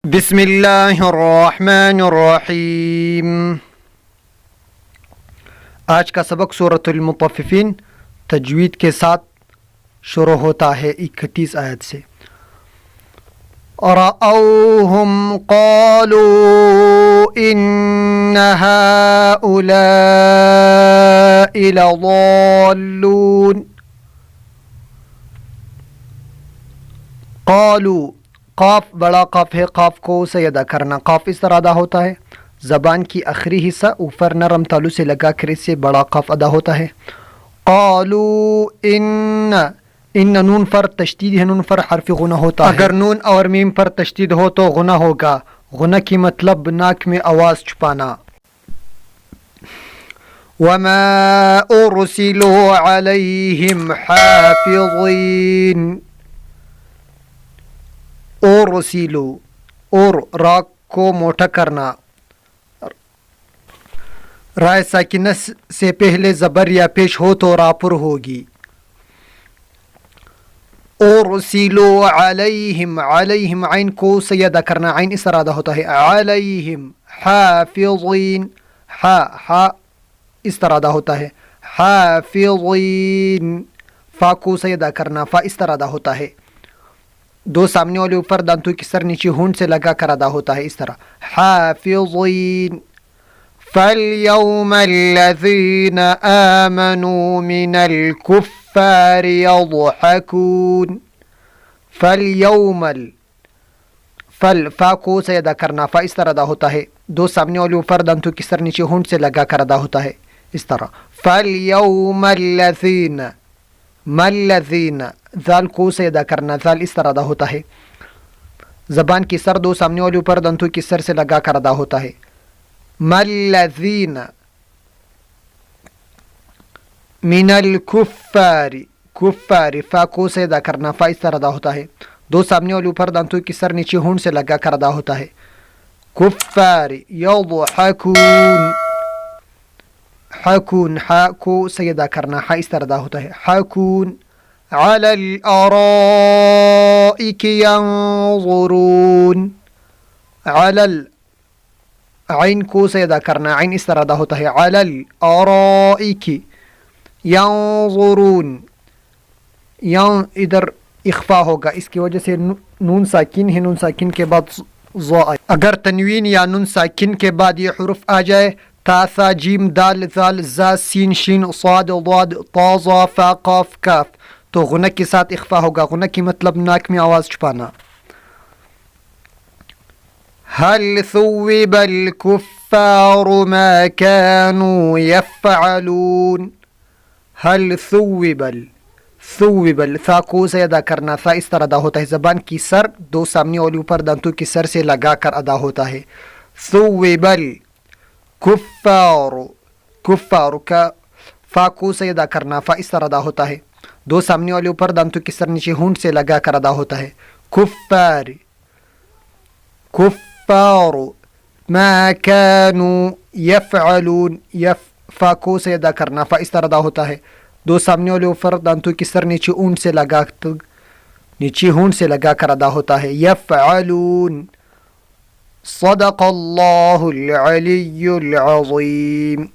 بسم اللہ الرحمن الرحیم۔ آج کا سبق سورۃ المطففین تجوید کے ساتھ شروع ہوتا ہے 31 آیت سے۔ رأوہم قالوا ان هؤلاء لضالون۔ قالوا، قاف بڑا قاف ہے، قاف کو سے ادا کرنا۔ قاف اس طرح ادا ہوتا ہے، زبان کی آخری حصہ اوپر نرم تالو سے لگا کر اس سے بڑا قاف ادا ہوتا ہے۔ قالوا ان نون پر تشدید ہے، نون پر حرف غنہ ہوتا ہے۔ اگر نون اور میم پر تشدید ہو تو غنہ ہوگا۔ غنہ کی مطلب ناک میں آواز چھپانا۔ وما ارسلوا علیہم حافظین۔ ارسلوا، اور را کو موٹا کرنا، رائے ساکنہ سے پہلے زبر یا پیش ہو تو را پر ہوگی۔ ارسلوا علیہم، علیہم عین کو سیدہ کرنا، عین اس طرح ادا ہوتا ہے علیہم حافظین، ہا اس طرح ادا ہوتا ہے حافظین، فا کو سیدہ کرنا، فا اس طرح ادا ہوتا ہے۔ دو سامنے والے اوپر دانتوں کی سر نیچے ہونٹ سے لگا کر ادا ہوتا ہے اس طرح حافظین۔ فَالْيَوْمَ الَّذِينَ آمَنُوا مِنَ الْكُفَّارِ يَضْحَكُونَ۔ فَالْيَوْمَ فا کو سے ادا کرنا، فا اس طرح ادا ہوتا ہے۔ دو سامنے والے اوپر دانتوں کی سر نیچے ہونٹ سے لگا کر ادا ہوتا ہے اس طرح فَالْيَوْمَ الَّذِينَ، مَلَّذِينَ ذال کو سے ادا کرنا، ذال اس طرح ادا ہوتا ہے۔ زبان کی سر دو سامنے والے اوپر دانتوں کی سر سے لگا کر ادا ہوتا ہے مَلَّذِينَ من الکفار، کفار فا کو سے ادا کرنا، فا اس طرح ادا ہوتا ہے۔ دو سامنے والے اوپر دانتوں کی سر نیچے ہونٹ سے لگا کر ادا ہوتا ہے کفار یضحکون، حکون حا کو سے ادا کرنا، حا اس طرح ادا ہوتا ہے حکون۔ علی الارائک ینظرون، علی عین کو سے ادا کرنا، عین اس طرح ادا ہوتا ہے علی الارائک ینظرون، ادھر اخفا ہوگا، اس کی وجہ سے نون ساکن ہے، نون ساکن کے بعد ضا آئے۔ اگر تنوین یا نون ساکن کے بعد یہ حرف آ جائے، تا ثا جیم دال ذال زا سین شین صاد ضاد طا ظا فا قاف کاف، تو غنہ کے ساتھ اخفا ہوگا۔ غنہ کی مطلب ناک میں آواز چھپانا۔ هل ثوب الكفار ما كانوا يفعلون۔ هل ثوب ثا کو سے ادا کرنا، ثا اس طرح ادا ہوتا ہے۔ زبان کی سر دو سامنے والی اوپر دانتوں کی سر سے لگا کر ادا ہوتا ہے ثوب الکفار، کفار کا فا کو سے ادا کرنا، فا اس طرح ادا ہوتا ہے۔ دو سامنے والے اوپر دانتوں کی سر نیچے ہونٹ سے لگا کر ادا ہوتا ہے کفار، کفار ما كانوا يفعلون، فا کو سے ادا کرنا، فا اس طرح ادا ہوتا ہے۔ دو سامنے والے اوپر دانتوں کی سر نیچے ہونٹ سے لگا کر ادا ہوتا ہے یفعلون۔ صدق اللہ العلی العظیم۔